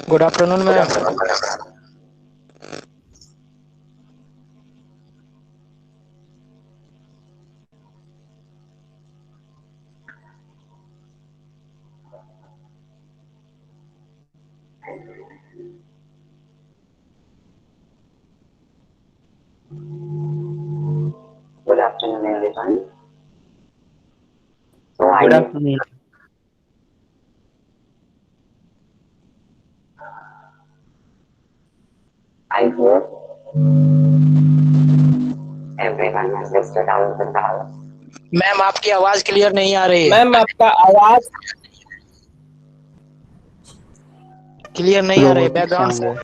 Good afternoon ma'am. Good afternoon, everyone. So good afternoon. I hope everyone understood our doubt. Ma'am आपकी आवाज clear नहीं आ रही है। मैम आपका आवाज क्लियर नहीं आ रही है, रोबोटिक बैकग्राउंड सॉन्ग है।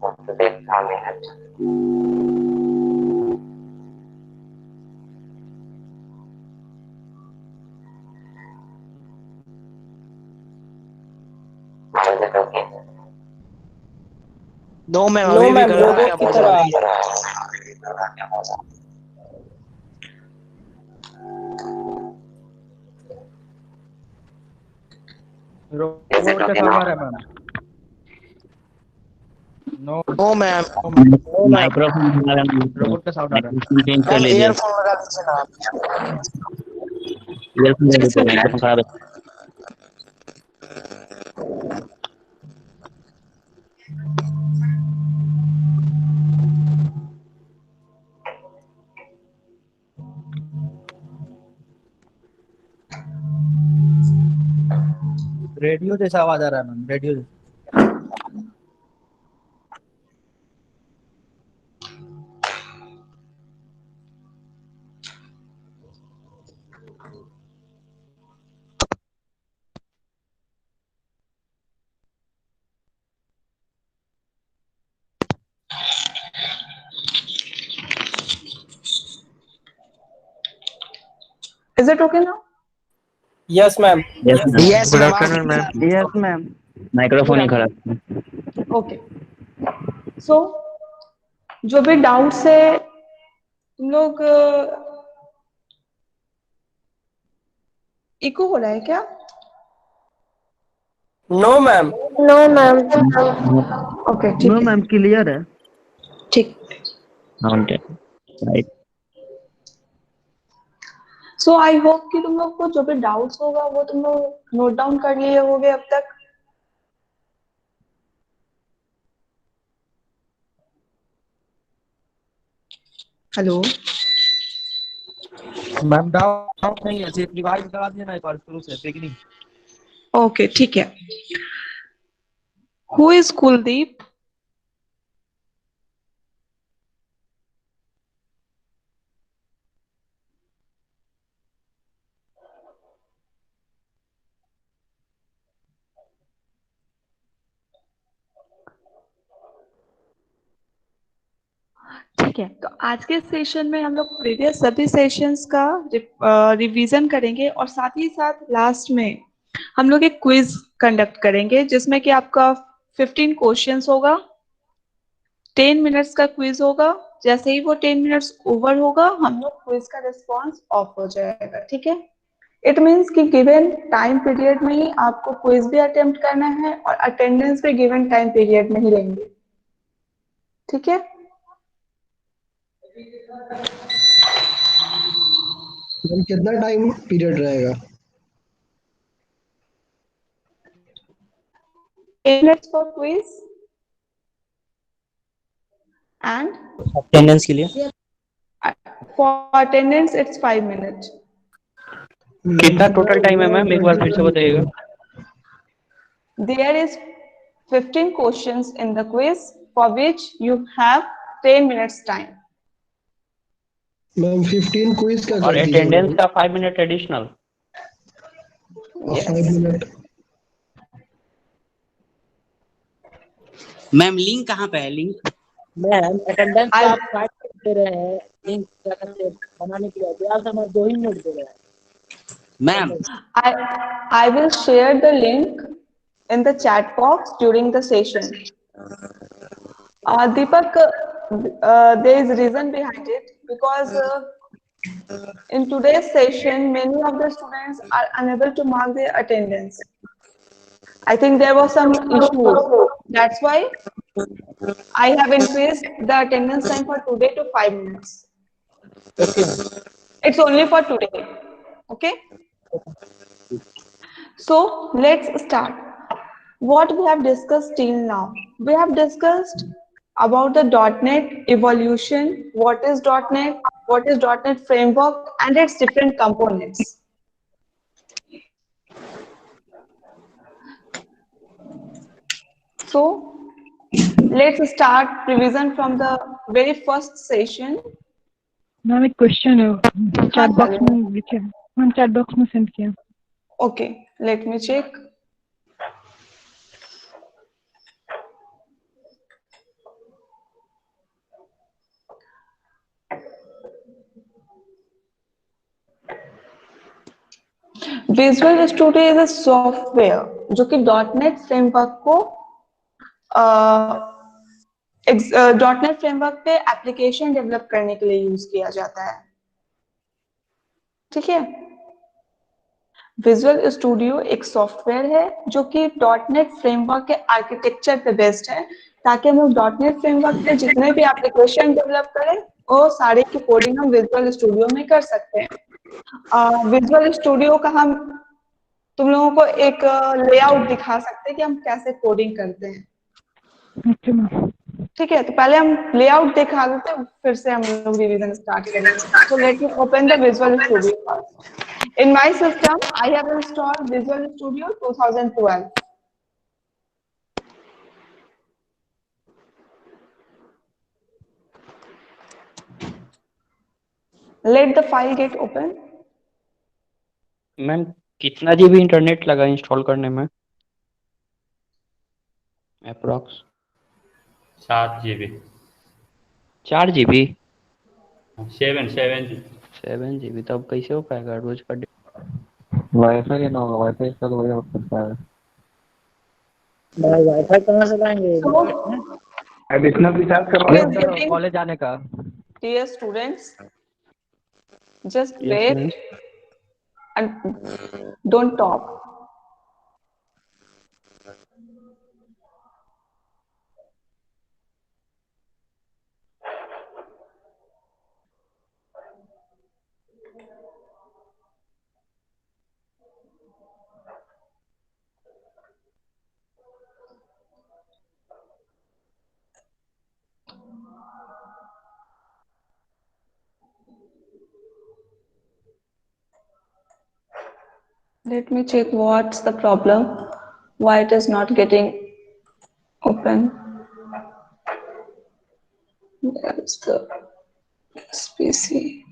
For today's minute. How is it okay? No ma'am, no अभी भी मैम गड़बड़ की रोबोट की आवाज आ तरह रही है। Is it रोबोट का okay साउंड now? आ रहा है ma'am. No no ma'am. No ma'am, microphone हमारा रोबोट का साउंड आ रहा है। माइक्रोफोन चेंज कर मैम लीजिए। ईयरफोन लगा दीजिए ना आप। ईयरफोन लगा Just a दीजिए, माइक्रोफोन minute. खराब है। रेडियो जैसा आवाज आ रहा है ma'am, radio. Is it okay now? Yes ma'am. Yes ma'am. Yes good ma'am afternoon ma'am. Yes ma'am. Good microphone ही खराब afternoon. है। Okay. So, जो भी डाउट्स है तुम लोग इको हो रहा है क्या? No ma'am. No ma'am. Okay ठीक नो है। मैम, क्लियर है। ठीक। साउंड है राइट। सो आई होप कि तुम लोग को जो भी डाउट्स होगा वो तुम लोग नोट डाउन कर लिए होगे अब तक। हेलो। मैम डाउट नहीं है, सिर्फ रिवाइज करा दिया ना एक बार शुरू से बिगिनिंग। ओके ठीक है। Who is Kuldeep? ठीक है, तो आज के सेशन में हम लोग प्रीवियस सभी सेशंस का रिवीजन करेंगे और साथ ही साथ लास्ट में हम लोग एक क्विज कंडक्ट करेंगे जिसमें कि आपका 15 क्वेश्चंस होगा, 10 मिनट्स का क्विज होगा। जैसे ही वो 10 मिनट्स ओवर होगा हम लोग क्विज का रिस्पॉन्स ऑफ हो जाएगा। ठीक है, इट मीन्स कि गिवन टाइम पीरियड में ही आपको क्विज भी अटेम्प्ट करना है और अटेंडेंस भी गिवन टाइम पीरियड में ही लेंगे। ठीक है, मैम कितना टाइम पीरियड रहेगा? 10 minutes for quiz and attendance के लिए for attendance it's 5 minutes. कितना टोटल टाइम है मैम, एक बार फिर से बताइएगा। There is 15 questions in the quiz for which you have 10 minutes time. Ma'am 15 quiz का और कर दीजिए अटेंडेंस मैम। का 5 minute additional. 5 minute. Ma'am link कहाँ पे है? लिंक मैम अटेंडेंस का I आप 5 दे रहे हैं, लिंक क्या कहते हैं बनाने के लिए, आप हमें 2 ही मिनट दे रहे हैं। Ma'am I will share the link in the chat box during the session. Deepak, there is reason behind it because In today's session, many of the students are unable to mark their attendance. I think there were some issues. That's why I have increased the attendance time for today to 5 minutes. It's only for today. Okay? So let's start. What we have discussed till now? We have discussed about the .NET evolution, what is .NET framework, and its different components. So let's start revision from the very first session. Ma'am एक question है chat box में लिखे ma'am chat box में send किया Okay, let me check. Visual Studio is a software जो कि .NET framework को .NET framework पे एप्लीकेशन डेवलप करने के लिए यूज किया जाता है. ठीक है. विजुअल स्टूडियो एक सॉफ्टवेयर है जो कि .NET फ्रेमवर्क के आर्किटेक्चर पे बेस्ड है ताकि हम लोग .NET फ्रेमवर्क पे जितने भी एप्लीकेशन डेवलप करें वो सारे की कोडिंग हम विजुअल स्टूडियो में कर सकते हैं. विजुअल स्टूडियो का हम तुम लोगों को एक लेआउट दिखा सकते हैं कि हम कैसे कोडिंग करते हैं. ठीक है, तो पहले हम लेआउट दिखा देते हैं फिर से हम लोग रिवीजन स्टार्ट करेंगे. So let me open the visual studio first. In my system, I have installed Visual Studio 2012. Let the file get open. Ma'am कितना जीबी इंटरनेट लगा इंस्टॉल करने में? Approx 7 GB 4 GB 7 GB. तब कैसे हो पाएगा रोज का? वाईफाई लेना होगा, वाईफाई का तो वही हो सकता है. भाई वाईफाई कहाँ से लाएंगे? एडिशनल रिचार्ज करवाओ कॉलेज आने का. Dear students, just Yes, wait ma'am. and don't talk. Let me check what's the problem, why it is not getting open. There's the PC.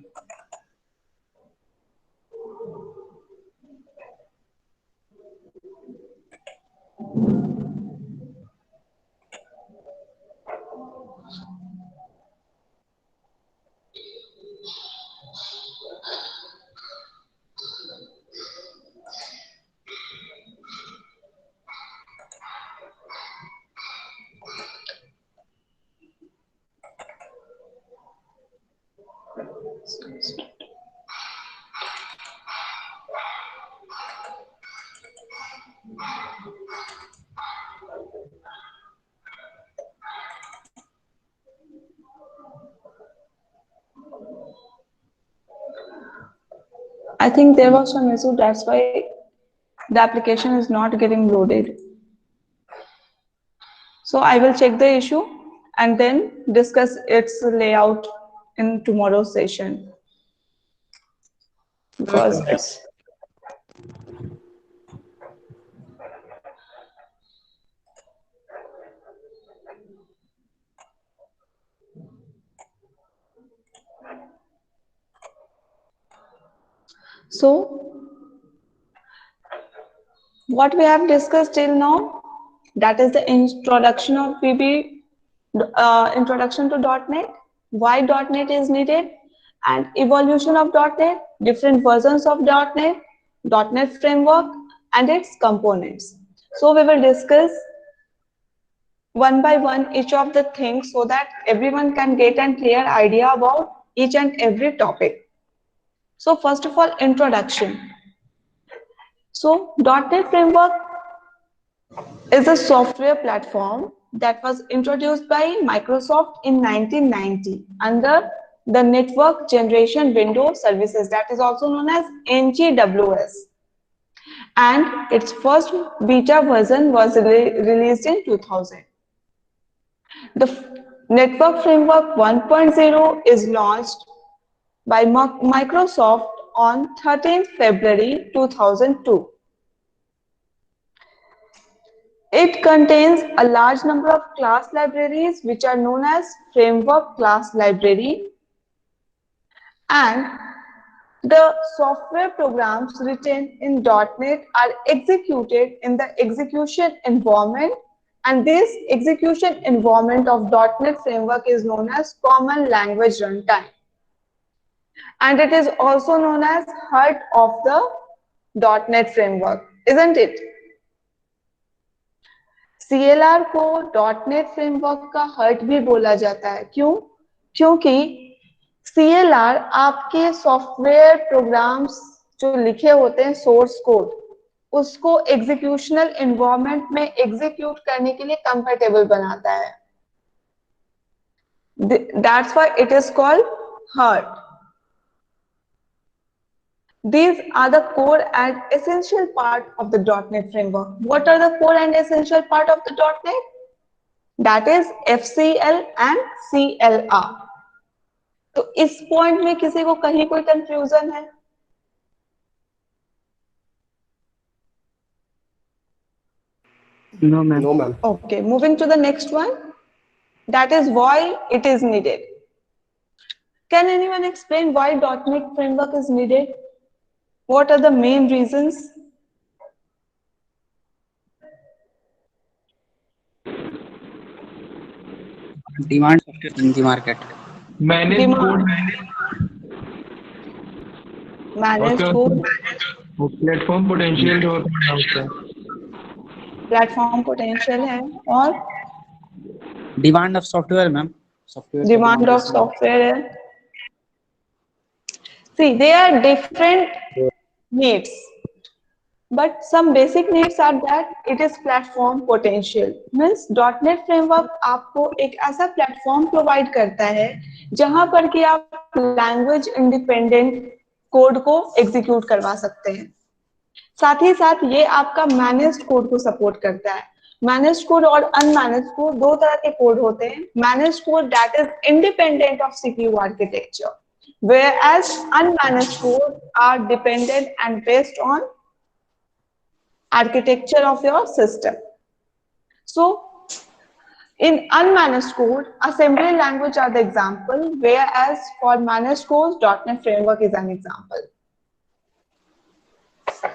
I think there was some issue, that's why the application is not getting loaded. So I will check the issue and then discuss its layout in tomorrow's session. Because it's so what we have discussed till now, that is the introduction of VB, introduction to .NET, why .NET is needed, and evolution of .NET, different versions of .NET, .NET framework, and its components. So we will discuss one by one each of the things so that everyone can get a clear idea about each and every topic. So first of all, introduction. So .NET Framework is a software platform that was introduced by Microsoft in 1990 under the Network Generation Window Services, that is also known as NGWS. And its first beta version was released in 2000. The Network Framework 1.0 is launched by Microsoft on 13th February 2002. It contains a large number of class libraries which are known as Framework Class Library, and the software programs written in .NET are executed in the execution environment, and this execution environment of .NET Framework is known as Common Language Runtime, and it is also known as heart of the .NET Framework, isn't it? CLR को .NET Framework का hurt भी बोला जाता है। क्यों? क्योंकि CLR आपके software programmes जो लिखे होते हैं सोर्स कोड, उसको एग्जीक्यूशनल एनवायरनमेंट में एग्जीक्यूट करने के लिए कंफर्टेबल बनाता है। That's why it is called hurt. These are the core and essential part of the .NET Framework. What are the core and essential part of the .NET? That is FCL and CLR. तो इस point में किसी को कहीं कोई confusion है? No, ma'am. No, ma'am. Okay, moving to the next one. That is why it is needed. Can anyone explain why .NET Framework is needed? What are the main reasons? Demand software in the market. Manage code manage code, platform potential जो होता है उसका platform potential है, और demand of software ma'am, software demand of software है। See, they are different needs, but some basic needs are that it is platform potential. Means .NET Framework आपको एक ऐसा प्लेटफॉर्म प्रोवाइड करता है जहां पर कि आप लैंग्वेज इंडिपेंडेंट कोड को एग्जीक्यूट करवा सकते हैं। साथ ही साथ ये आपका मैनेज्ड कोड को सपोर्ट करता है। मैनेज्ड कोड और अनमैनेज्ड कोड दो तरह के कोड होते हैं। Managed code that is independent of CPU architecture, whereas unmanaged code are dependent and based on architecture of your system. So in unmanaged code, assembly language are the example, whereas for managed code, .NET Framework is an example.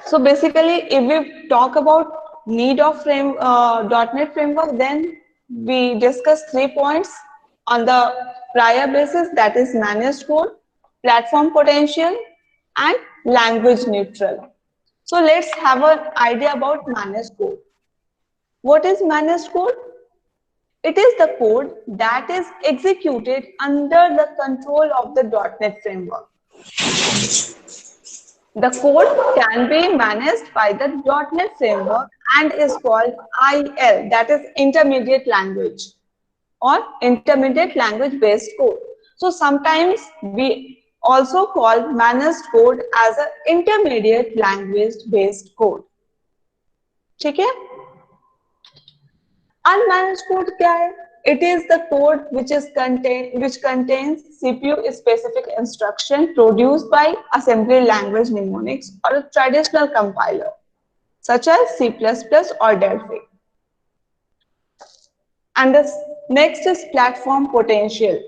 So basically, if we talk about need of .NET Framework, then we discuss 3 points on the prior basis, that is managed code, platform potential, and language neutral. So let's have an idea about managed code. What is managed code? It is the code that is executed under the control of the .NET Framework. The code can be managed by the .NET Framework and is called IL, that is intermediate language or intermediate language based code. So sometimes we also call managed code as an intermediate language based code. ठीक है? Unmanaged code क्या है? It is the code which contains CPU specific instruction produced by assembly language mnemonics or a traditional compiler such as C++ or Delphi. And the next is platform potential.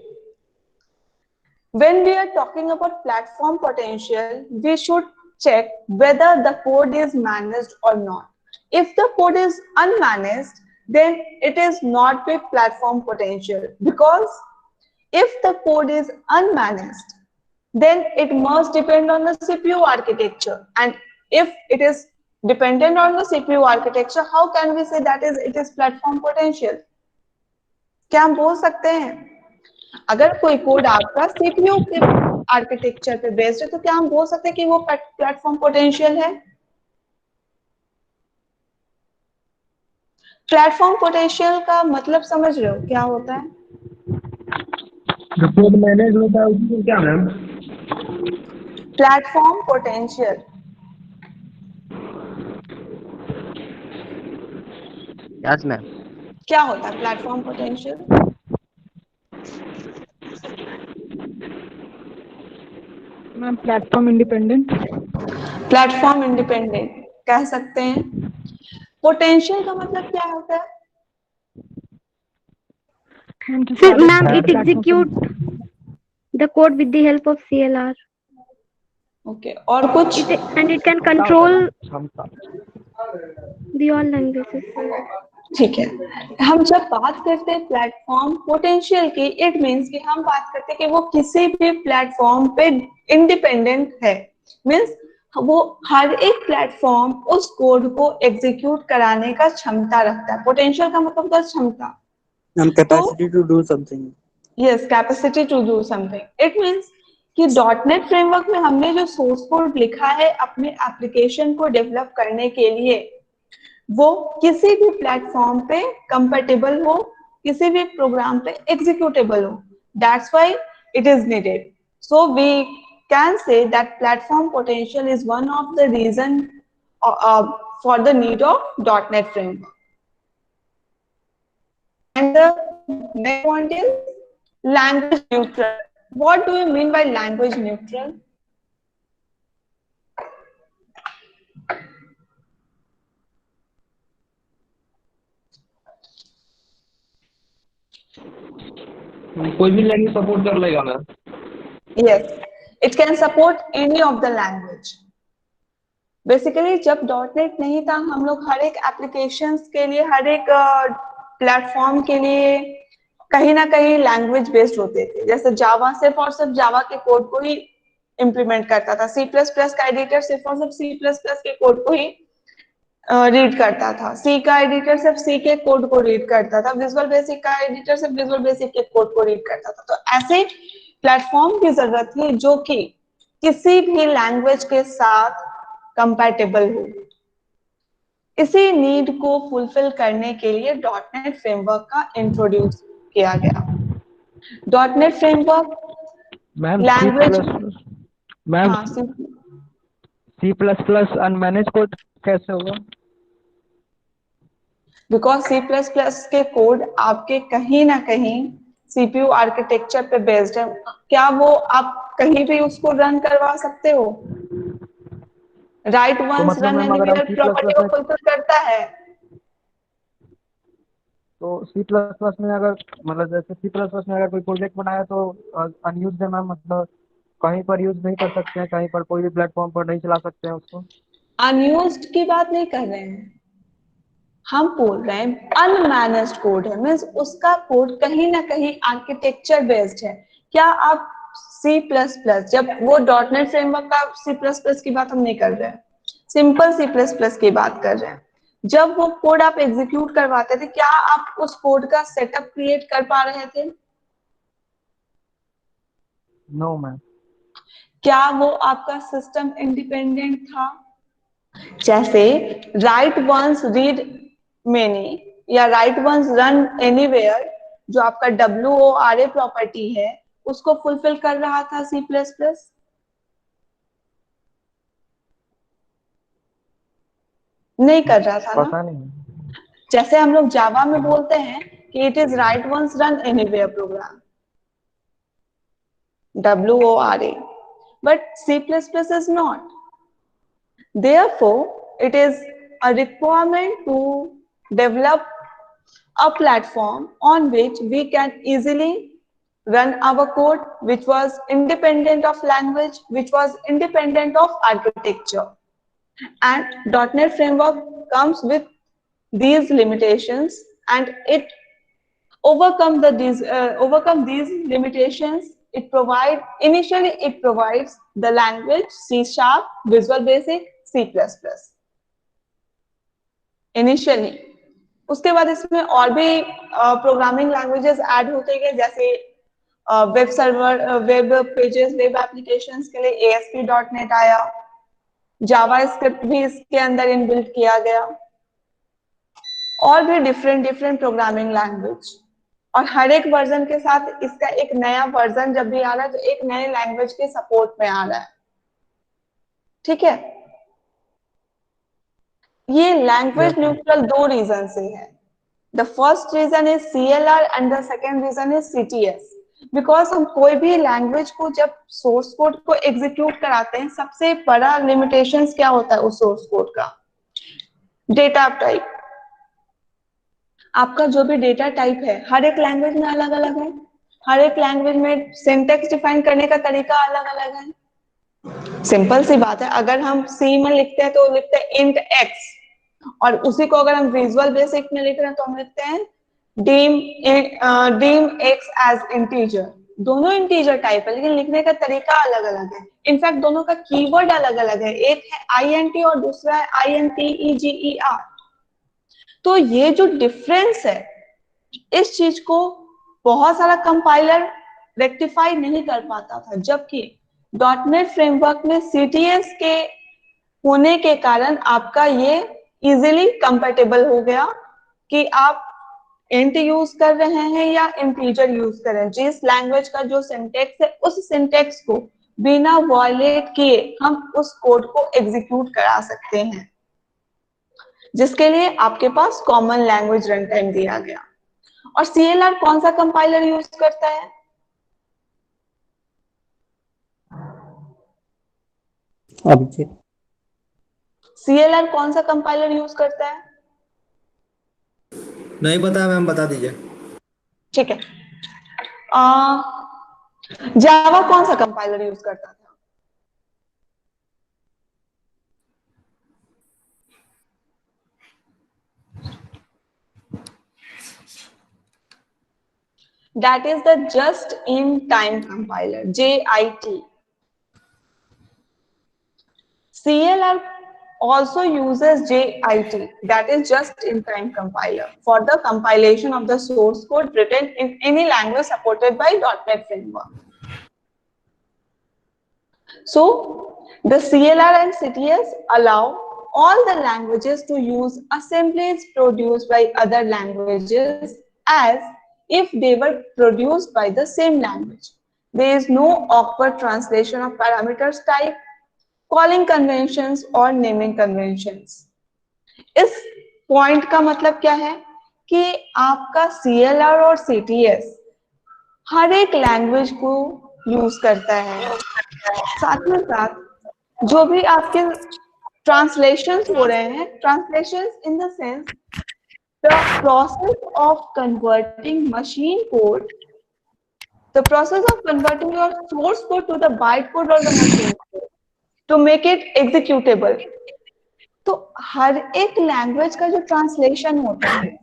When we are talking about platform potential, we should check whether the code is managed or not. If the code is unmanaged, then it is not with platform potential, because if the code is unmanaged, then it must depend on the CPU architecture. And if it is dependent on the CPU architecture, how can we say that it is platform potential? क्या हम बोल सकते हैं? अगर कोई code आपका CPU के architecture पे बेस्ड है, तो क्या हम बोल सकते हैं कि वो प्लेटफॉर्म पोटेंशियल है? प्लेटफॉर्म पोटेंशियल का मतलब समझ रहे हो क्या होता है? जो कोड मैनेज होता है उसको क्या ma'am? Platform potential yes ma'am. क्या होता है? Platform potential ma'am platform independent. Platform independent कह सकते हैं। पोटेंशियल का मतलब क्या होता है? Ma'am, it execute the code with the help of CLR. Okay, और कुछ? And it can control the all languages. ठीक है, हम जब बात करते हैं प्लेटफॉर्म पोटेंशियल की, इट मींस कि हम बात करते हैं कि वो किसी भी प्लेटफॉर्म पे इंडिपेंडेंट है। मींस वो हर एक प्लेटफॉर्म उस कोड को एग्जीक्यूट कराने का क्षमता रखता है। पोटेंशियल का मतलब होता है क्षमता। Capacity to do something. Yes, capacity to do something. It means कि डॉटनेट फ्रेमवर्क में हमने जो सोर्स कोड लिखा है अपने एप्लीकेशन को डेवलप करने के लिए, वो किसी भी प्लेटफॉर्म पे कंपैटिबल हो, किसी भी प्रोग्राम पे एग्जीक्यूटेबल हो। That's why it is needed. So we can say that platform potential is one of the reason for the need of dot net framework. And the next point is language neutral. What do you mean by language neutral? कोई भी language support कर लेगा ma'am? Yes, it can support any of the language. Basically जब dot net नहीं था, हम लोग हर एक एप्लीकेशंस के लिए, हर एक प्लेटफॉर्म के लिए कहीं ना कहीं लैंग्वेज बेस्ड होते थे। जैसे जावा सिर्फ और सिर्फ जावा के कोड को ही इम्प्लीमेंट करता था, सी प्लस प्लस का एडिटर सिर्फ और सिर्फ सी प्लस प्लस के कोड को ही रीड करता था, सी का एडिटर सिर्फ सी के कोड को रीड करता था, विजुअल बेसिक का एडिटर सिर्फ विजुअल बेसिक के कोड को रीड करता था। तो ऐसे प्लेटफॉर्म की जरूरत थी जो कि किसी भी लैंग्वेज के साथ कंपैटिबल हो। इसी नीड को फुलफिल करने के लिए डॉटनेट फ्रेमवर्क का इंट्रोड्यूस किया गया। Dot net framework language ma'am C plus plus unmanaged code कैसे होगा? बिकॉज सी प्लस प्लस के कोड आपके कहीं ना कहीं सीपीयू आर्किटेक्चर पे बेस्ड है। क्या वो आप कहीं भी उसको रन करवा सकते हो? Write once run anywhere property को फुलफिल करता है। तो सी प्लस प्लस में अगर मतलब जैसे सी प्लस प्लस में अगर कोई प्रोजेक्ट बनाया तो अनयूज्ड है मैम, मतलब कहीं पर यूज नहीं कर सकते हैं, कहीं पर कोई भी प्लेटफॉर्म पर नहीं चला सकते हैं उसको? अनयूज्ड की बात नहीं कर रहे हैं, हम बोल रहे हैं अनमैनेज्ड कोड है। मींस उसका कोड कहीं ना कहीं आर्किटेक्चर बेस्ड है। क्या आप सी प्लस प्लस, जब वो डॉटनेट फ्रेमवर्क का सी प्लस प्लस की बात हम नहीं कर रहे हैं, सिंपल सी प्लस प्लस की बात कर रहे हैं। जब वो कोड आप एग्जीक्यूट करवाते थे, क्या आप उस कोड का सेटअप क्रिएट कर पा रहे थे? No ma'am. क्या वो आपका सिस्टम इंडिपेंडेंट था? जैसे राइट वंस रीड मेनी या राइट वंस रन एनीवेयर, जो आपका WORA प्रॉपर्टी है, उसको फुलफिल कर रहा था सी प्लस प्लस? नहीं कर रहा था पता ना। नहीं। जैसे हम लोग जावा में बोलते हैं कि it is write once run anywhere program, WORA, but C++ is not. Therefore, it is a requirement to develop a platform on which we can easily run our code, which was independent of language, which was independent of architecture. And .NET framework comes with these limitations, and it overcome these limitations. It provides the language C#, Visual Basic, C++. Initially, उसके बाद इसमें और भी programming languages add होते गए, जैसे web server, web pages, web applications के लिए ASP.NET आया, जावास्क्रिप्ट भी इसके अंदर इनबिल्ट किया गया, और भी डिफरेंट डिफरेंट प्रोग्रामिंग लैंग्वेज। और हर एक वर्जन के साथ इसका एक नया वर्जन जब भी आ रहा है तो एक नए लैंग्वेज के सपोर्ट में आ रहा है। ठीक है, ये लैंग्वेज न्यूट्रल दो रीजन से है। The first reason is CLR and the second reason is CTS। Because हम कोई भी लैंग्वेज को जब सोर्स कोड को एग्जीक्यूट कराते हैं, सबसे बड़ा लिमिटेशंस क्या होता है उस सोर्स कोड का? Data type. आपका जो भी डेटा टाइप है हर एक लैंग्वेज में अलग अलग है, हर एक लैंग्वेज में सिंटैक्स डिफाइन करने का तरीका अलग अलग है। सिंपल सी बात है, अगर हम C में लिखते हैं तो लिखते हैं int x, और उसी को अगर हम विजुअल बेसिक में लिख रहे हैं तो हम लिखते हैं dim x एज इंटीजर। दोनों इंटीजर टाइप है लेकिन लिखने का तरीका अलग अलग है। इनफैक्ट दोनों का कीवर्ड अलग अलग है, एक है int और दूसरा है integer। तो ये जो डिफरेंस है, इस चीज को बहुत सारा कंपाइलर रेक्टिफाई नहीं कर पाता था, जबकि .NET फ्रेमवर्क में CTS के होने के कारण आपका ये इजीली कंपैटिबल हो गया कि आप इंट यूज कर रहे हैं या इंटीजर यूज कर रहे हैं। जिस लैंग्वेज का जो सिंटैक्स है उस सिंटैक्स को बिना वायलेट किए हम उस कोड को एग्जीक्यूट करा सकते हैं, जिसके लिए आपके पास कॉमन लैंग्वेज रन टाइम दिया गया। और CLR कौन सा कंपाइलर यूज करता है? ऑब्जेक्ट। CLR कौन सा कंपाइलर यूज करता है? नहीं पता मैम, बता दीजिए। ठीक है, जावा कौन सा कंपाइलर यूज करता था? That is the just-in-time compiler, JIT. CLR also uses JIT, that is just-in-time compiler, for the compilation of the source code written in any language supported by .NET framework. So, the CLR and CTS allow all the languages to use assemblies produced by other languages as if they were produced by the same language. There is no awkward translation of parameters type, calling conventions or naming conventions. इस point का मतलब क्या है कि आपका CLR और CTS हर एक language को यूज करता है। साथ ही साथ जो भी आपके ट्रांसलेशंस हो रहे हैं, translations in the sense the process of converting machine code, the process of converting your source code to the bytecode or the machine code to make it executable. तो हर एक लैंग्वेज का जो ट्रांसलेशन होता है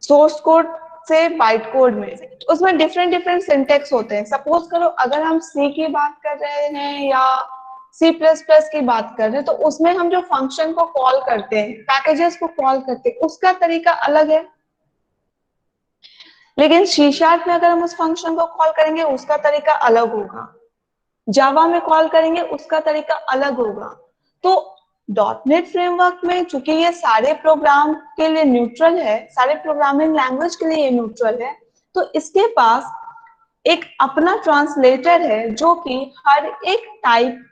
source code से bite code में, उसमें different different syntax होते हैं। सपोज करो अगर हम C की बात कर रहे हैं या C++ की बात कर रहे हैं, तो उसमें हम जो फंक्शन को कॉल करते हैं, पैकेजेस को कॉल करते हैं, उसका तरीका अलग है। लेकिन C# में अगर हम उस फंक्शन को कॉल करेंगे उसका तरीका अलग होगा, जावा में कॉल करेंगे उसका तरीका अलग होगा। तो .NET फ्रेमवर्क में चूंकि ये सारे प्रोग्राम के लिए न्यूट्रल है, सारे प्रोग्रामिंग लैंग्वेज के लिए ये न्यूट्रल है, तो इसके पास एक अपना ट्रांसलेटर है जो कि हर एक टाइप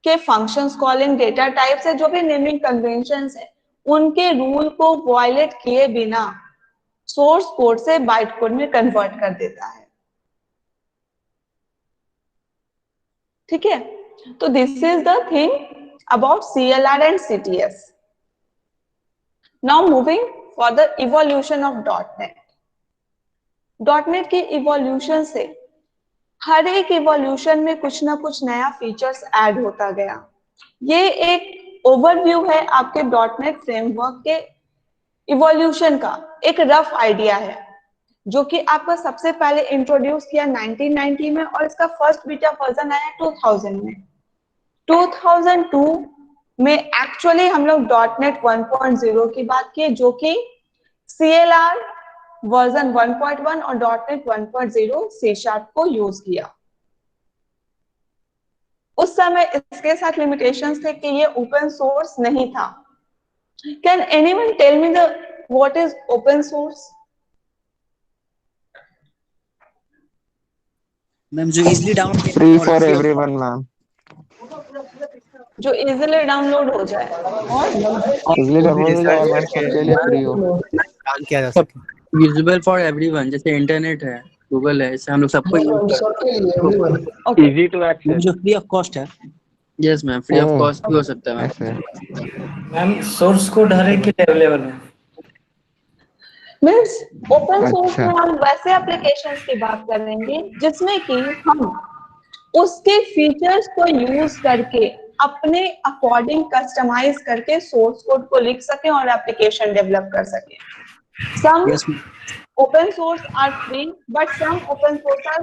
के फंक्शंस कॉलिंग, डेटा टाइप से जो भी नेमिंग कन्वेंशंस है, उनके रूल को वायलेट किए बिना सोर्स कोड से बाइट कोड में कन्वर्ट कर देता है। ठीक है, तो this is the thing about CLR and CTS. Now moving for the evolution of .NET. .NET के evolution से हर एक evolution में कुछ ना कुछ नया फीचर्स ऐड होता गया। ये एक ओवरव्यू है आपके .NET फ्रेमवर्क के evolution का, एक रफ आइडिया है जो कि आपका सबसे पहले इंट्रोड्यूस किया 1990 में और इसका फर्स्ट बीटा वर्जन आया 2000 में। 2002 में एक्चुअली हम लोग .NET 1.0 की बात की, जो कि CLR वर्जन 1.1 और .NET 1.0 C# को यूज किया। उस समय इसके साथ लिमिटेशंस थे कि ये ओपन सोर्स नहीं था। Can anyone tell me the what is open source? Ma'am जो easily download free for everyone ma'am. जो इजीली डाउनलोड हो जाए और इजीली डाउनलोड हो जाए मैम, सबके लिए फ्री हो। काम किया जा सके, यूजेबल फॉर एवरीवन, जैसे इंटरनेट है, गूगल है, इसे हम लोग सबको यूज सबके लिए everyone। इजी टू एक्सेस, जो फ्री ऑफ कॉस्ट है। Yes ma'am, free of cost भी हो सकता है मैम। ऐसे मैम सोर्स कोड हर एक के लिए अवेलेबल है। मीन्स ओपन सोर्स अच्छा। में हम वैसे एप्लीकेशंस की बात करेंगे जिसमें कि हम उसके फीचर्स को यूज करके अपने अकॉर्डिंग कस्टमाइज करके सोर्स कोड को लिख सके और एप्लीकेशन डेवलप कर सके। Some yes ma'am. Open source are free but some open source are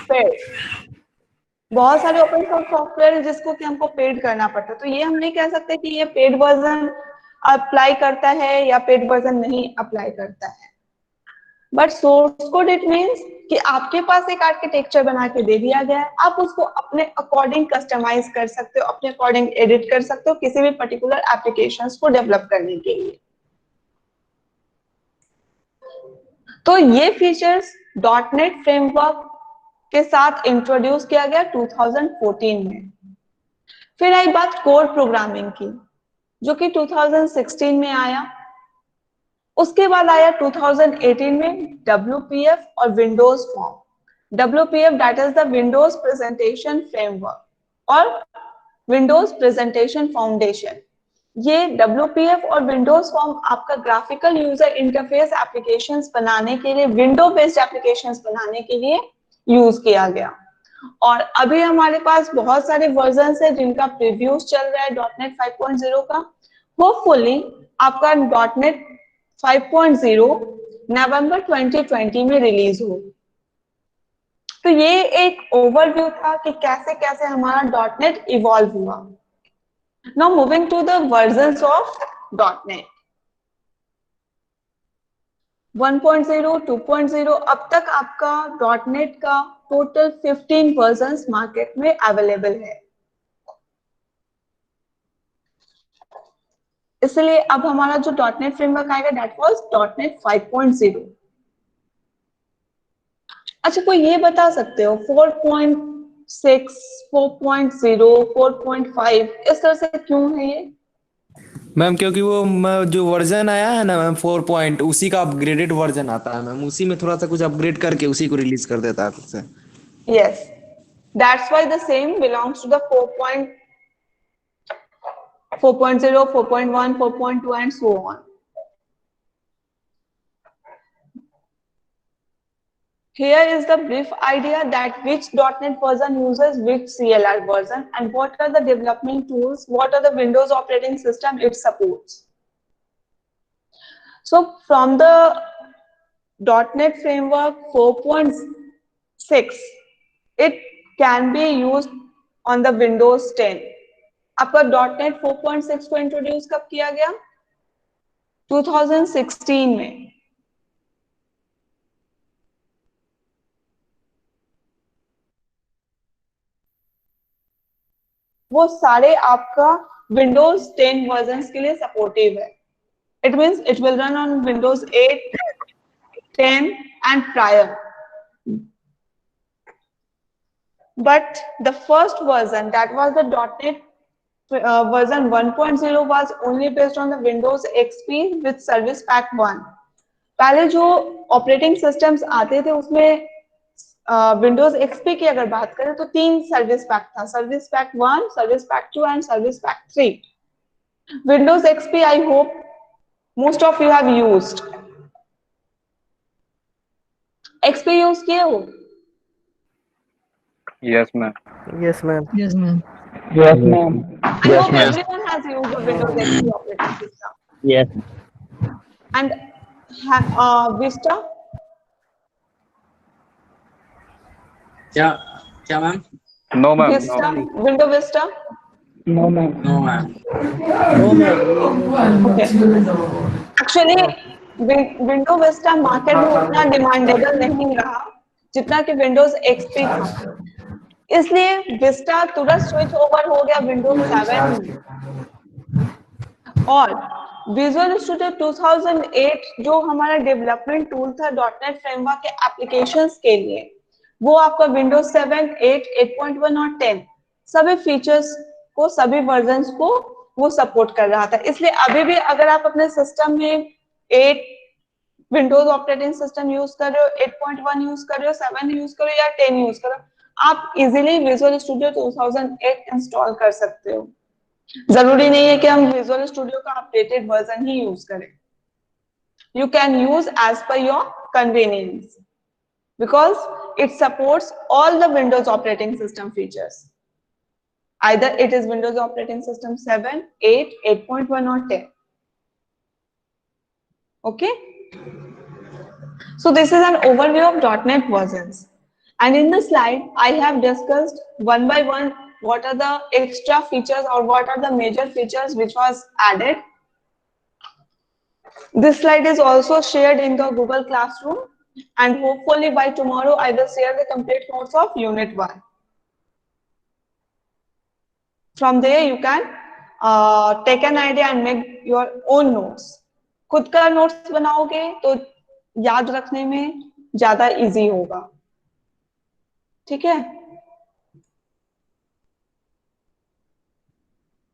paid. बहुत सारे ओपन सोर्स सॉफ्टवेयर है जिसको कि हमको पेड करना पड़ता है, तो ये हम नहीं कह सकते कि ये पेड वर्जन अप्लाई करता है या पेड वर्जन नहीं अप्लाई करता है। But source code it means कि आपके पास एक आर्किटेक्चर बना के दे दिया गया है, आप उसको अपने अकॉर्डिंग कस्टमाइज कर सकते हो, अपने अकॉर्डिंग एडिट कर सकते हो किसी भी पर्टिकुलर एप्लीकेशंस को डेवलप करने के लिए। तो ये फीचर्स .NET फ्रेमवर्क के साथ इंट्रोड्यूस किया गया 2014 में। फिर आई बात कोर प्रोग्रामिंग की, जो कि 2016 में आया। उसके बाद आया 2018 में WPF और Windows form. WPF that is the Windows presentation framework और विंडोज प्रेजेंटेशन फाउंडेशन। ये WPF और विंडोज फॉर्म आपका ग्राफिकल यूजर इंटरफेस एप्लीकेशंस बनाने के लिए, विंडो बेस्ड एप्लीकेशंस बनाने के लिए यूज किया गया। और अभी हमारे पास बहुत सारे वर्जन्स है जिनका प्रीव्यूज चल रहा है .NET 5.0 का। होपफुली आपका .NET 5.0 नवंबर 2020 में रिलीज हो। तो ये एक ओवरव्यू था कि कैसे कैसे हमारा .NET इवॉल्व हुआ। Now moving to the versions of .NET 1.0, 2.0, अब तक आपका .NET का टोटल 15 वर्जन्स मार्केट में अवेलेबल है। इसलिए अब हमारा जो .NET फ्रेमवर्क आएगा दैट वाज .NET 5.0। अच्छा, कोई ये बता सकते हो 4.6, 4.0, 4.5 इस तरह से क्यों है ये? मैम क्योंकि वो जो वर्जन आया है ना मैम 4 पॉइंट, उसी का अपग्रेडेड वर्जन आता है मैम, उसी में थोड़ा सा कुछ अपग्रेड करके उसी को रिलीज कर देता है खुद से। Yes, that's why the same belongs to the 4.0, 4.1, 4.2 and so on. Here is the brief idea that which .NET version uses which CLR version and what are the development tools, what are the Windows operating system it supports. So from the .NET framework 4.6, it can be used on the Windows 10. आपका .NET 4.6 को introduce कब किया गया? 2016 में। वो सारे आपका Windows 10 versions के लिए सपोर्टिव है। It means it will run on Windows 8, 10 and prior. But the first version, that was the .NET version 1.0, was only based on the Windows XP with Service Pack 1. पहले जो operating systems आते थे उसमें Windows XP की अगर बात करें तो 3 सर्विस पैक था, service pack 1, service pack 2 and service pack 3। Windows XP I hope most of you have used. XP use किए हो? Yes, ma'am. Yes ma'am. Yes, ma'am. Yes, ma'am. I hope everyone has used the Windows XP operating system. Yes. And Vista? क्या मैम? No, ma'am. Vista? No. Windows Vista? No, ma'am. No ma'am. Okay. Actually, Windows Vista market में उतना demandable नहीं रहा जितना कि Windows XP था, इसलिए विस्टा तुरंत स्विच ओवर हो गया विंडोज 7 में। और विजुअल स्टूडियो 2008 जो हमारा डेवलपमेंट टूल था डॉटनेट फ्रेमवर्क के एप्लीकेशंस के लिए, वो आपका विंडोज 7, 8, 8.1 और 10 सभी फीचर्स को, सभी वर्जन्स को वो सपोर्ट कर रहा था। इसलिए अभी भी अगर आप अपने सिस्टम में 8 विंडोज ऑपरेटिंग सिस्टम यूज कर रहे हो, 8.1 यूज कर रहे हो, 7 यूज कर रहे हो या 10 यूज कर रहे हो, आप इजीली विजुअल स्टूडियो 2008 इंस्टॉल कर सकते हो। जरूरी नहीं है कि हम विजुअल स्टूडियो का अपडेटेड वर्जन ही यूज करें। You can use as per your convenience because it supports all the Windows operating system features. Either it is Windows operating system 7, 8, 8.1 or 10. Okay? So this is an overview of .NET versions. And in the slide, I have discussed one by one what are the extra features or what are the major features which was added. This slide is also shared in the Google Classroom, and hopefully by tomorrow I will share the complete notes of Unit 1. From there you can take an idea and make your own notes. खुद का notes बनाओगे तो याद रखने में ज्यादा easy होगा, ठीक है?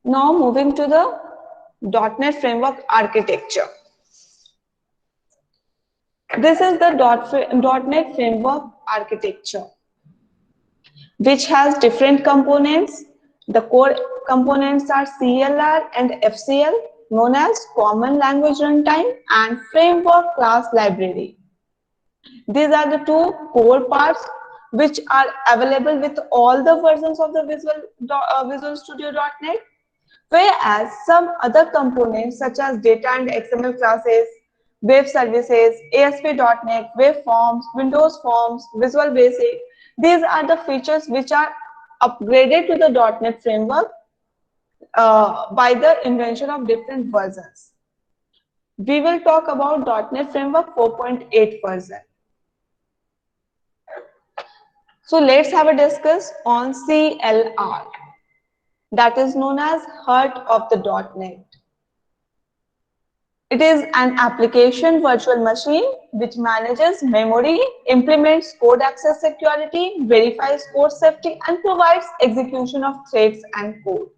Now moving to the .NET Framework architecture. This is the .NET Framework architecture, which has different components. The core components are CLR and FCL, known as Common Language Runtime and Framework Class Library. These are the two core parts which are available with all the versions of the Visual Studio .NET, whereas some other components such as data and XML classes, web services, ASP.NET, web forms, Windows Forms, Visual Basic, these are the features which are upgraded to the .NET framework by the invention of different versions. We will talk about .NET Framework 4.8 version. So let's have a discuss on CLR, that is known as heart of the .NET. It is an application virtual machine which manages memory, implements code access security, verifies code safety, and provides execution of threads and code.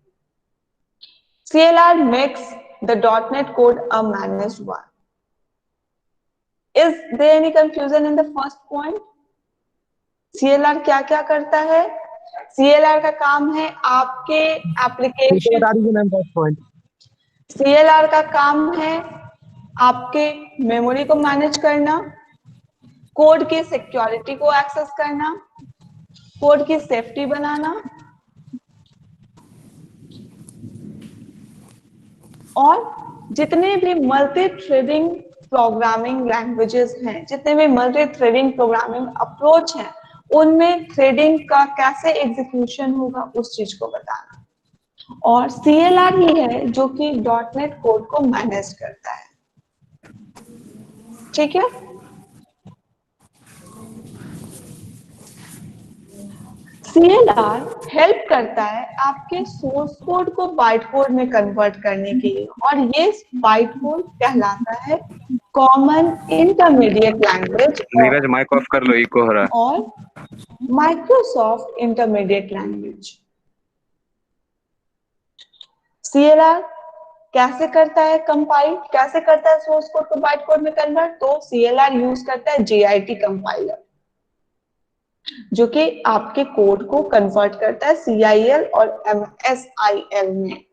CLR makes the .NET code a managed one. Is there any confusion in the first point? CLR क्या-क्या करता है? CLR का काम है आपके application, बता दीजिए ma'am first point. CLR का काम है आपके मेमोरी को मैनेज करना, कोड की सिक्योरिटी को एक्सेस करना, कोड की सेफ्टी बनाना और जितने भी मल्टी थ्रेडिंग प्रोग्रामिंग लैंग्वेजेस हैं, जितने भी मल्टी थ्रेडिंग प्रोग्रामिंग अप्रोच हैं, उनमें थ्रेडिंग का कैसे एग्जीक्यूशन होगा उस चीज को बताना। और CLR ही है जो कि .NET कोड को मैनेज करता है, ठीक है? CLR हेल्प करता है आपके सोर्स कोड को बाइट कोड में कन्वर्ट करने के लिए, और ये बाइट कोड कहलाता है common intermediate language Neeraj mic off कर लो, इको हो रहा है। और माइक्रोसॉफ्ट इंटरमीडिएट लैंग्वेज। CLR कैसे करता है कंपाइल, कैसे करता है सोर्स कोड को बाइट कोड में कन्वर्ट? तो CLR यूज करता है JIT कंपाइलर, जो कि आपके कोड को कन्वर्ट करता है CIL और MSIL में।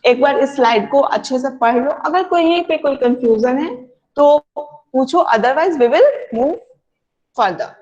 एक बार इस स्लाइड को अच्छे से पढ़ लो, अगर कोई यहीं पे कोई कंफ्यूजन है तो पूछो, otherwise we will move further.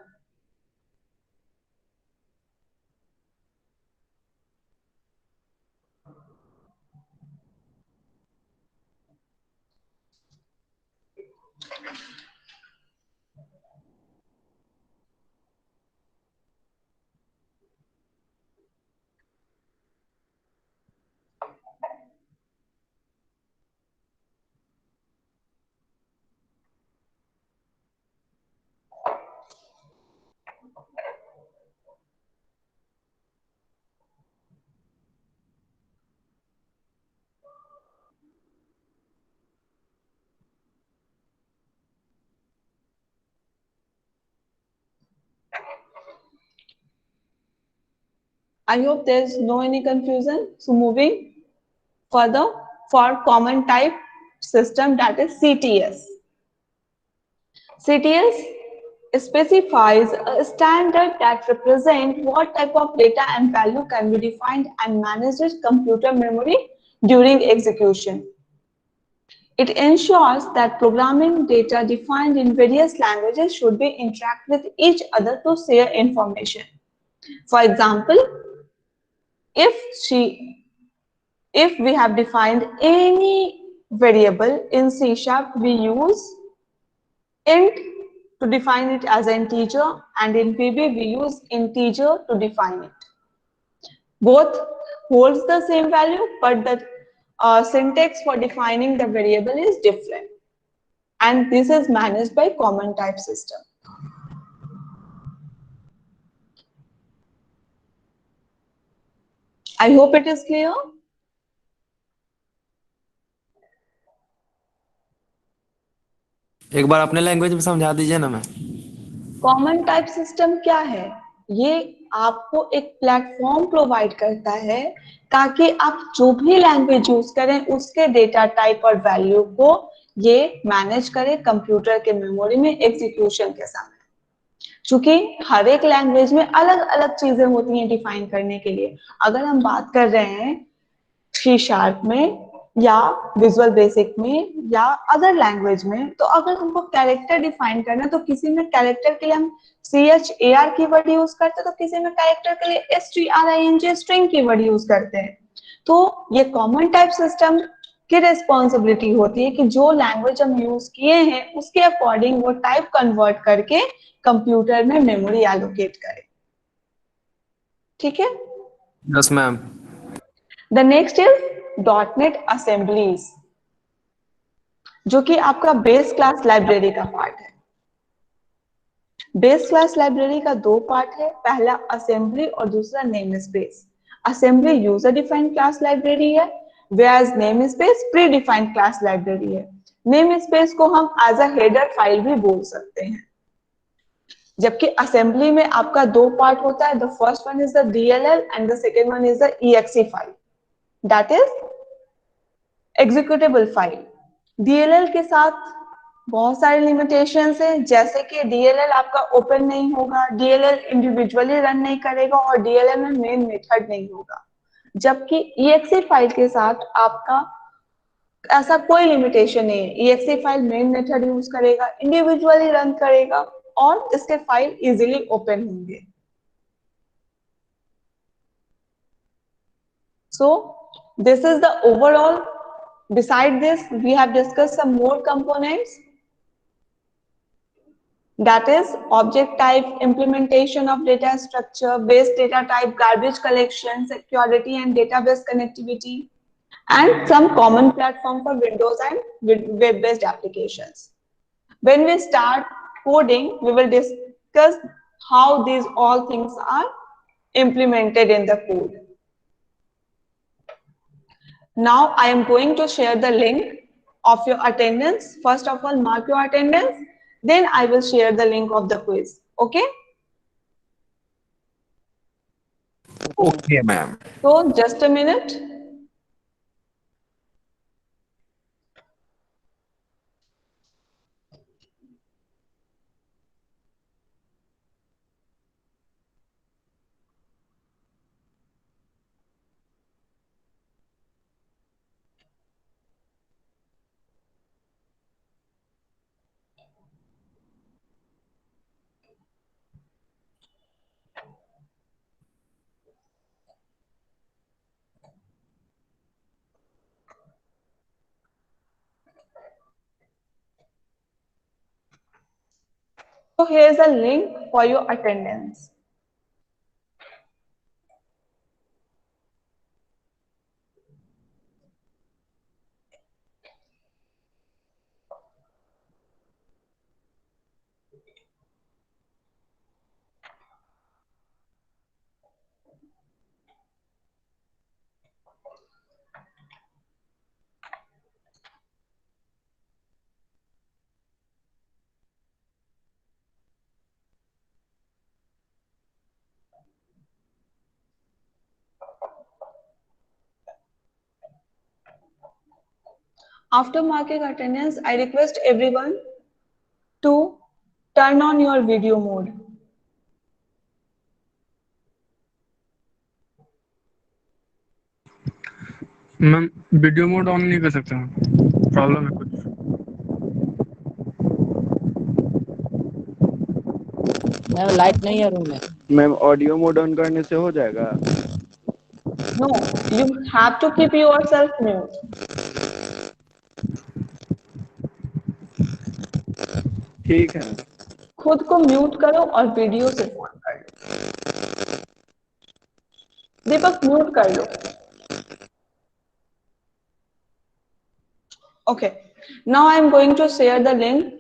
I hope there's no any confusion. So moving further for common type system, that is CTS. CTS specifies a standard that represents what type of data and value can be defined and managed in computer memory during execution. It ensures that programming data defined in various languages should be interact with each other to share information. For example, if we have defined any variable in C#, we use int to define it as an integer, and in VB we use integer to define it. Both holds the same value, but the syntax for defining the variable is different. And this is managed by common type system. I hope it is clear. एक बार अपने language में समझा दीजिए ना ma'am. Common type system क्या है? ये आपको एक प्लेटफॉर्म प्रोवाइड करता है ताकि आप जो भी लैंग्वेज यूज करें उसके डेटा टाइप और वैल्यू को ये मैनेज करे कंप्यूटर के मेमोरी में एग्जीक्यूशन के समय। क्योंकि हर एक लैंग्वेज में अलग अलग चीजें होती हैं डिफाइन करने के लिए। अगर हम बात कर रहे हैं C# में या विजुअल बेसिक में या अदर लैंग्वेज में, तो अगर हमको कैरेक्टर डिफाइन करना है तो किसी में कैरेक्टर के लिए हम CHAR कीवर्ड यूज करते हैं, तो किसी में कैरेक्टर के लिए STRING स्ट्रिंग कीवर्ड यूज करते हैं। तो ये कॉमन टाइप सिस्टम की रिस्पॉन्सिबिलिटी होती है कि जो लैंग्वेज हम यूज किए हैं उसके अकॉर्डिंग वो टाइप कन्वर्ट करके कंप्यूटर में मेमोरी एलोकेट करे। ठीक है? Yes ma'am. The next is .NET assemblies, जो कि आपका बेस क्लास लाइब्रेरी का पार्ट है। बेस क्लास लाइब्रेरी का दो पार्ट है, पहला असेंबली और दूसरा name space. Assembly user defined class library है, whereas name space pre defined class library है। नेम स्पेस को हम एज अ हेडर फाइल भी बोल सकते हैं। जबकि असेंबली में आपका दो पार्ट होता है, the first one is the DLL and the second one is the EXE file, that is executable file. DLL के साथ बहुत सारे लिमिटेशंस हैं, जैसे कि DLL आपका ओपन नहीं होगा, DLL इंडिविजुअली रन नहीं करेगा और DLL में मेन मेथड नहीं होगा। जबकि EXE फाइल के साथ आपका ऐसा कोई लिमिटेशन नहीं है। EXE file main method use करेगा, इंडिविजुअली रन करेगा और इसके फाइल इजीली ओपन होंगे। So this is the overall. Beside this, we have discussed some more components. That is object type, implementation of data structure, base data type, garbage collection, security and database connectivity, and some common platform for Windows and web-based applications. When we start coding, we will discuss how these all things are implemented in the code. Now I am going to share the link of your attendance. First of all, mark your attendance. Then I will share the link of the quiz. Okay? Okay, ma'am. So just a minute. So here's a link for your attendance. After marking attendance, I request everyone to turn on your video mode. Ma'am video mode on नहीं कर सकते ma'am, problem है कुछ। Ma'am light नहीं है room में। Ma'am audio mode on करने से हो जाएगा? No, you have to keep yourself mute. ठीक है। खुद को म्यूट करो और वीडियो से फोन कर लो। दीपक म्यूट कर लो। Okay, now I am going to share the link.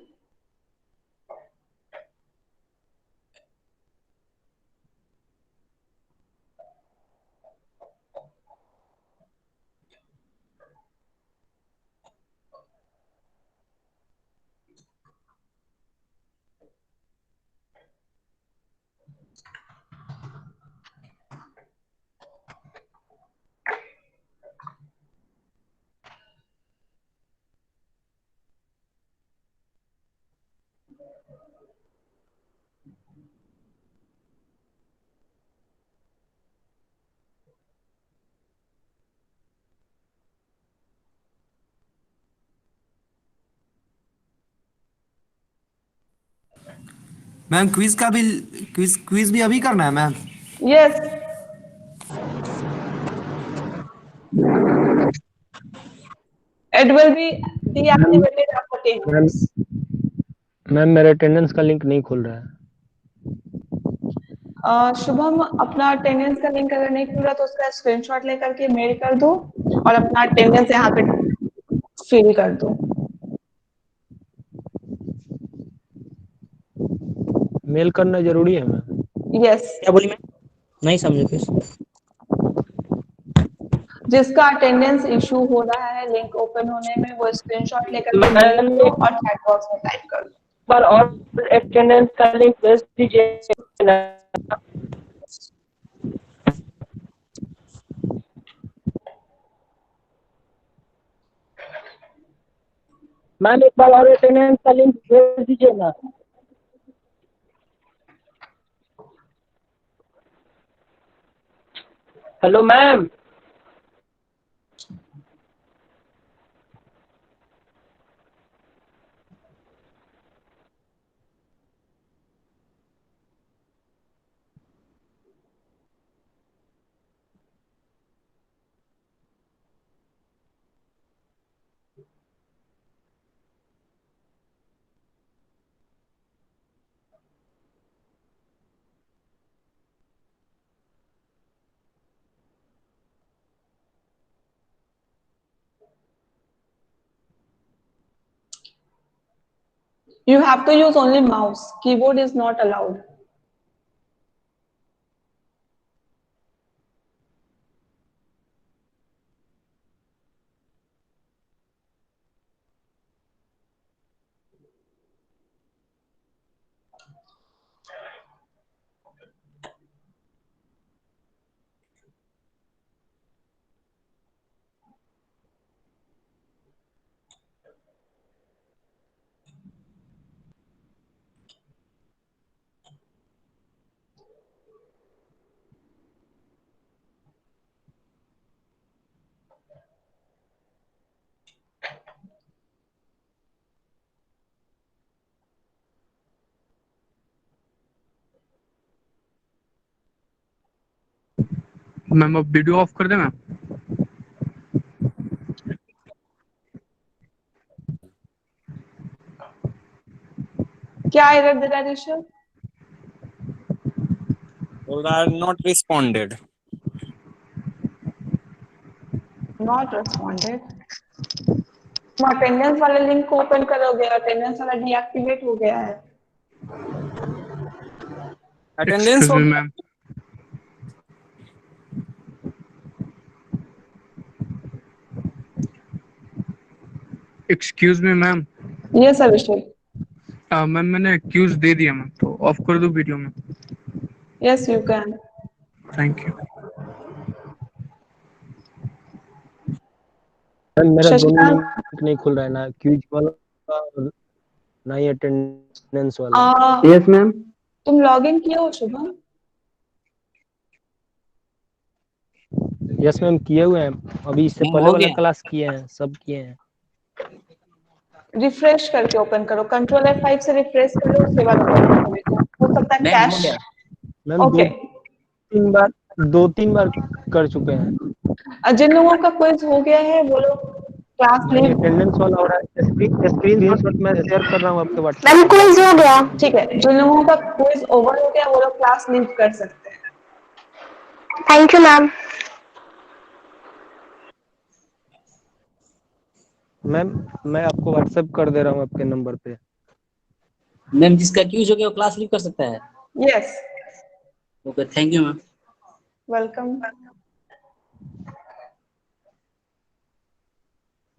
Ma'am quiz भी अभी करना है ma'am? Yes. It will be deactivated after 10 minutes. Ma'am मेरे अटेंडेंस का लिंक नहीं खुल रहा है। शुभम अपना अटेंडेंस का लिंक अगर नहीं खुल रहा तो उसका स्क्रीनशॉट लेकर के मेल कर दो और अपना अटेंडेंस यहाँ पे फिल कर दो। मेल करना जरूरी है मैम? यस। क्या बोली मैं नहीं समझे फिर। जिसका अटेंडेंस इशू हो रहा है लिंक ओपन होने में वो स्क्रीनशॉट लेकर के मेल दो और चैट बॉक्स में टाइप कर दो। पर और अटेंडेंस का लिंक भेज दीजिए। मैम एक बार और अटेंडेंस का लिंक भेज दीजिए ना। Hello ma'am. You have to use only mouse. Keyboard is not allowed. Ma'am अब वीडियो ऑफ कर दे मैम। क्या एरर दे रहा है Rishabh? Not responded. Not responded. तुम अटेंडेंस वाले लिंक को ओपन करोगे, अटेंडेंस वाला डीएक्टिवेट हो गया है। Attendance Excuse me, ma'am. Excuse me ma'am. Yes Abhishek. Ma'am मैंने एक्यूज दे दिया मैम, तो ऑफ कर दो वीडियो में। Yes you can. Thank you. Ma'am मेरा दोनों शशिकांत लिंक नहीं खुल रहा है, ना क्विज वाला और ना ही अटेंडेंस वाला। Yes ma'am. तुम लॉग इन किए हो शुभम? यस मैम किए हुए हैं, अभी इससे मैम, पहले हो वाला गया। क्लास किए हैं, सब किए हैं। रिफ्रेश करके ओपन करो, कंट्रोल F5 से रिफ्रेश करो, उसके बाद ओपन करो। हो सकता है मैम, हो कैश। गया। Ma'am okay. दो तीन बार कर चुके हैं। जिन लोगों का क्विज हो गया है वो लोग क्लास नहीं, लीव। अटेंडेंस वाला हो रहा है, स्क्रीनशॉट मैं शेयर कर रहा हूँ आपके व्हाट्सएप मैम पे। क्विज हो गया, ठीक है। जिन लोगों का क्विज ओवर हो गया वो लोग क्लास लीव कर सकते हैं। Thank you ma'am. मैम मैं आपको व्हाट्सएप कर दे रहा हूँ आपके नंबर पे। मैम, जिसका क्यूज हो गया वो क्लास लीव कर सकता है। Yes. Okay, thank you ma'am. Welcome.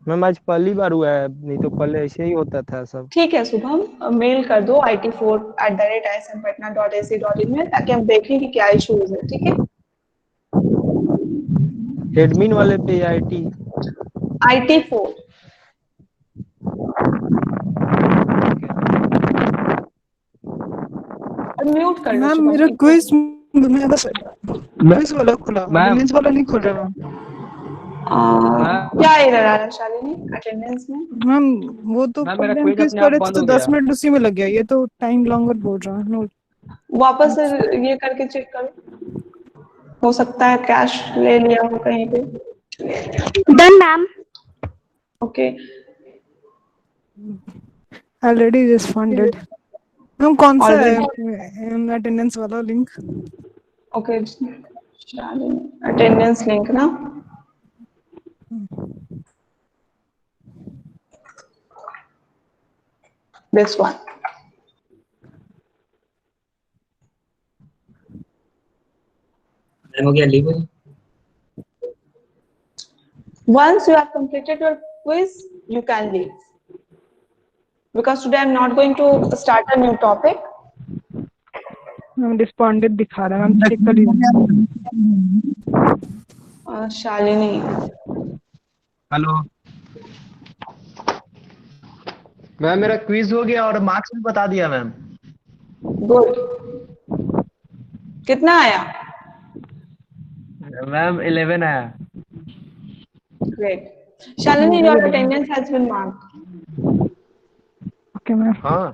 Ma'am आज पहली बार हुआ है, नहीं तो पहले ऐसे ही होता था सब। ठीक है शुभम, मेल कर दो it4@ismpatna.ac.in में, ताकि हम देखें कि क्या इश्यूज है। ठीक है। एडमिन वाले पे IT IT4। और म्यूट कर दो मैम शुभम। मेरा क्विज क्विज वाला खुला, अटेंडेंस वाला नहीं खुल रहा। क्या एरर आ रहा है शालिनी अटेंडेंस में? मैम वो तो पहले हम क्विज कर रहे थे तो 10 मिनट उसी में लग गया, ये तो टाइम लॉन्गर बोल रहा है। नो, वापस से ये करके चेक करो, हो सकता है कैश ले लिया हो कहीं पे। Done ma'am. Okay. Already responded. Ma'am कौन सा है अटेंडेंस वाला link? Okay Shalini, attendance link ना। This one. मैम, हो गया leave. Once you have completed your quiz, you can leave. Because today I'm not going to start a new topic. Ma'am responded दिखा रहा है, मैम चेक कर लीजिए। Shalini. Hello ma'am, मेरा quiz हो गया और मार्क्स भी बता दिया मैम। गुड। कितना आया? मैम 11 आया। Great. Shalini, your attendance has been marked. Okay, ma'am. हाँ।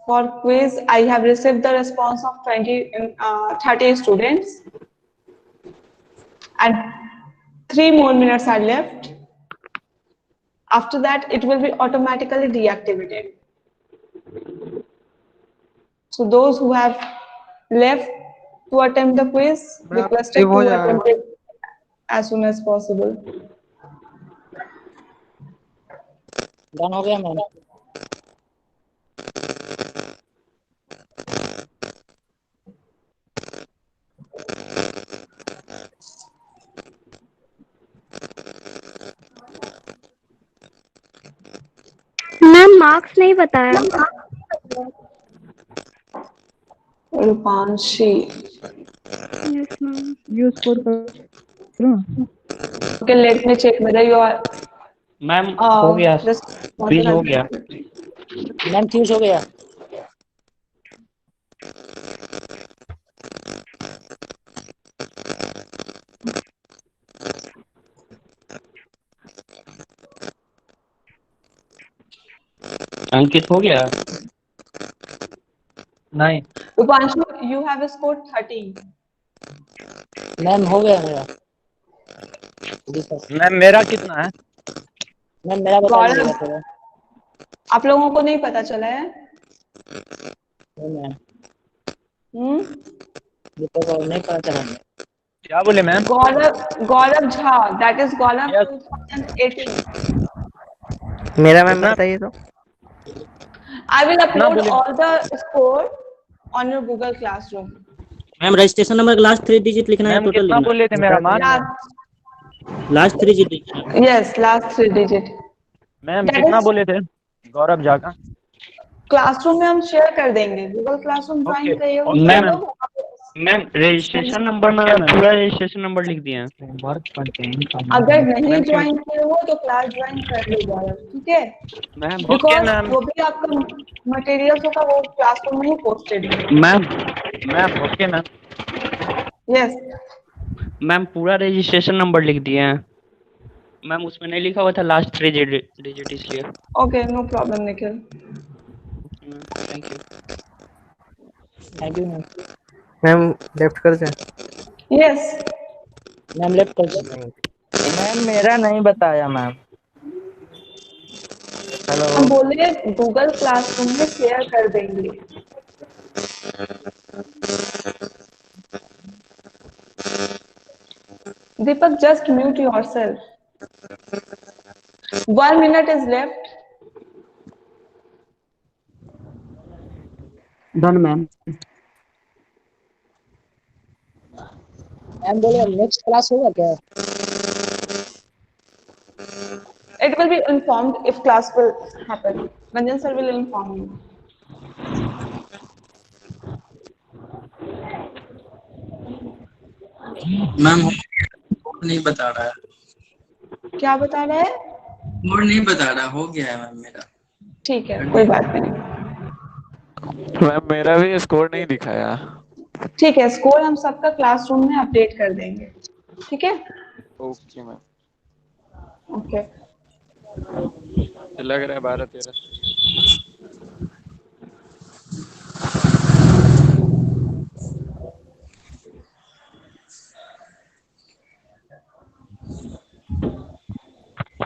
For quiz, I have received the response of 30 students, and 3 more minutes are left. After that, it will be automatically deactivated. So those who have left to attempt the quiz, requested to attempt it as soon as possible. Done हो गया ma'am. Ma'am marks नहीं बताया। Rupanshi. Yes ma'am. Use code करो। Okay, let me check whether you are. Ma'am हो गया, quiz हो गया। Ma'am quiz हो गया। अंकित हो गया? नहीं। Rupanshu, you have scored 13. Ma'am हो गया मेरा। मैम मेरा कितना है? मैम मेरा बता दीजिएगा थोड़ा। आप लोगों को नहीं पता चला है? मैम ये तो नहीं पता चला। क्या बोले ma'am? Gaurav Jha, that is Gaulam 2018. मेरा मैम बताइए तो। I will upload all the score on your Google Classroom. Ma'am registration number का लास्ट 3 डिजिट लिखना है, टोटल लिखना। बोले थे मेरा last 3 digit. Yes, last 3 digit. Ma'am कितना बोले थे गौरव झा का? क्लासरूम में हम शेयर कर देंगे, गूगल क्लासरूम ज्वाइन करिए। मैम रजिस्ट्रेशन नंबर में पूरा रजिस्ट्रेशन नंबर लिख दिया है। अगर नहीं मैम ज्वाइन किए हो तो क्लास ज्वाइन कर लीजिएगा, ठीक है? Ma'am okay because ma'am. वो भी आपका मटेरियल्स होगा वो क्लासरूम में ही पोस्टेड है। Ma'am ma'am okay ma'am. Yes ma'am पूरा रजिस्ट्रेशन नंबर लिख दिए हैं मैम, उसमें नहीं लिखा हुआ था लास्ट डिजिट इसलिए। Okay, no problem Nikhil. Thank you. Thank you ma'am. Ma'am left कर जाए। यस मैम लेफ्ट कर। मैम मेरा नहीं बताया मैम। हेलो हम बोले गूगल क्लासरूम में शेयर कर देंगे। Deepak, just mute yourself. 1 minute is left. Done ma'am. Ma'am बोले नेक्स्ट क्लास होगा क्या? It will be informed if class will happen. Ranjan sir will inform you. Ma'am नहीं बता रहा है। क्या बता रहा है? और नहीं बता रहा, हो गया है मैम मेरा। ठीक है, कोई बात नहीं। मैम मेरा भी स्कोर नहीं दिखाया। ठीक है, स्कोर हम सबका क्लासरूम में अपडेट कर देंगे, ठीक है? Okay ma'am. ओके लग रहा है 12-13।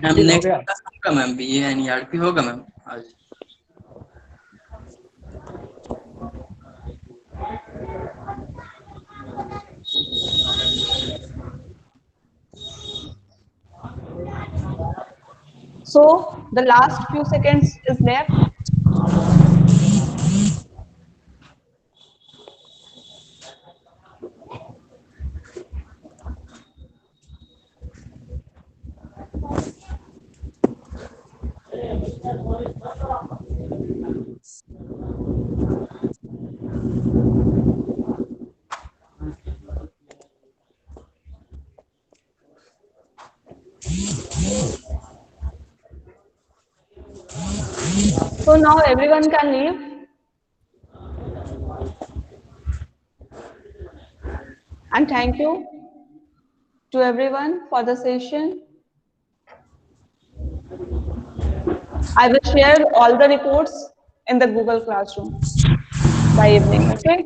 मैम नेक्स्ट क्लास होगा मैम, बीए एनईआरपी होगा मैम आज। So the last few seconds is left. So now everyone can leave. And thank you to everyone for the session. I will share all the reports in the Google Classroom by evening, okay?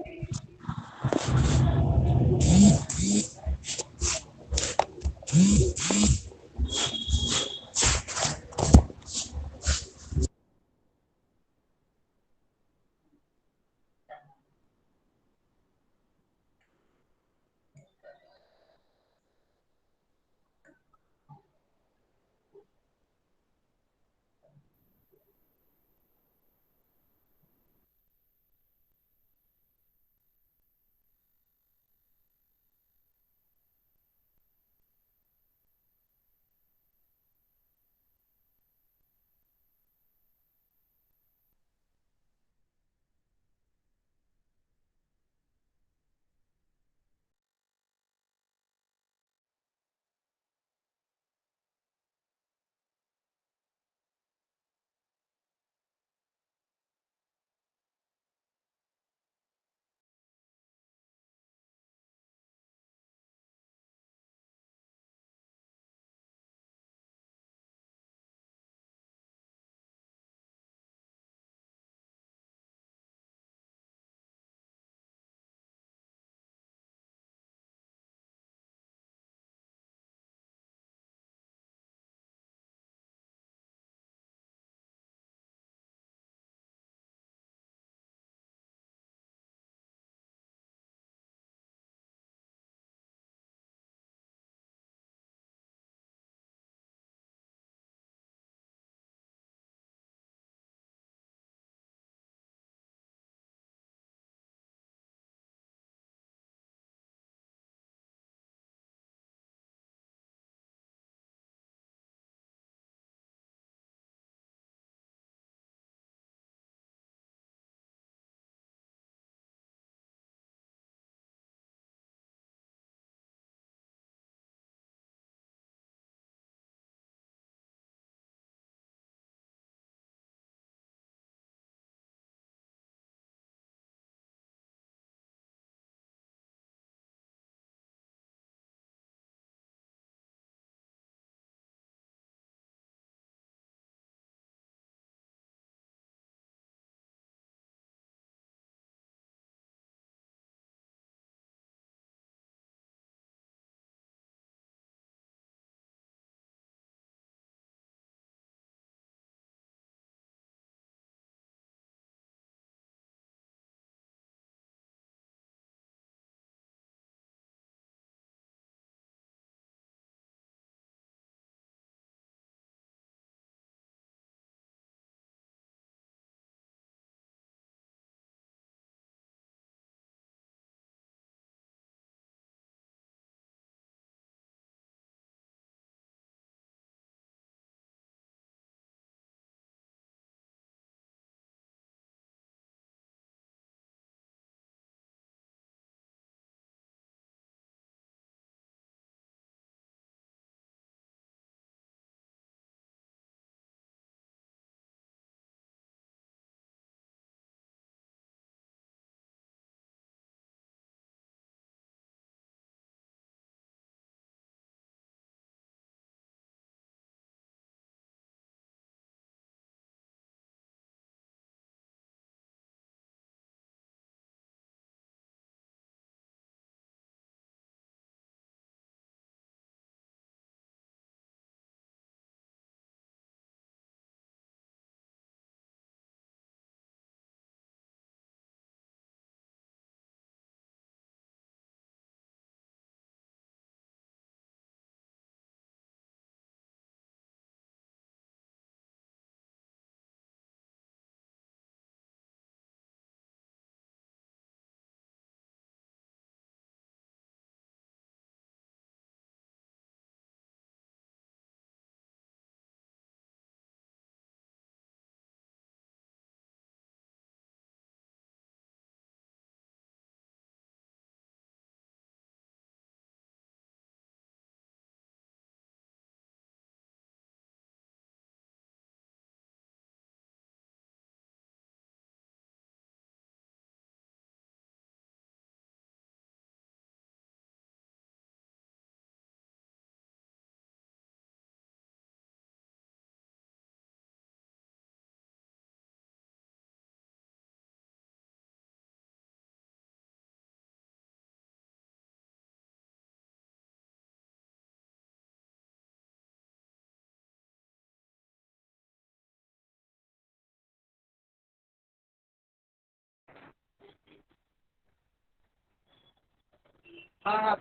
हाँ हाँ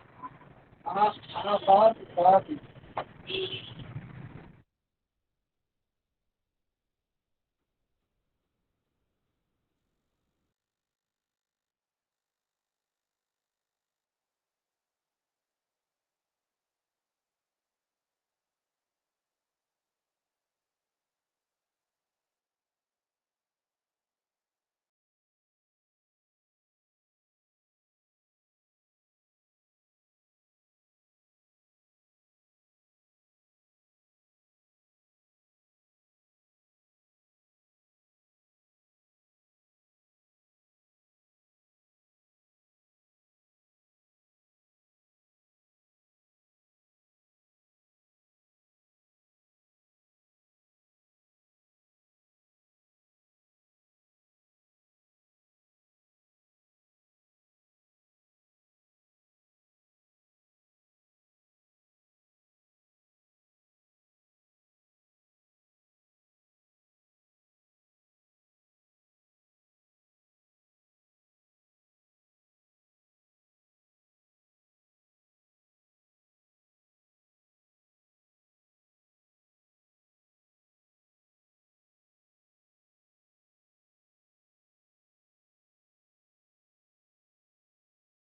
हाँ हाँ बहुत बहुत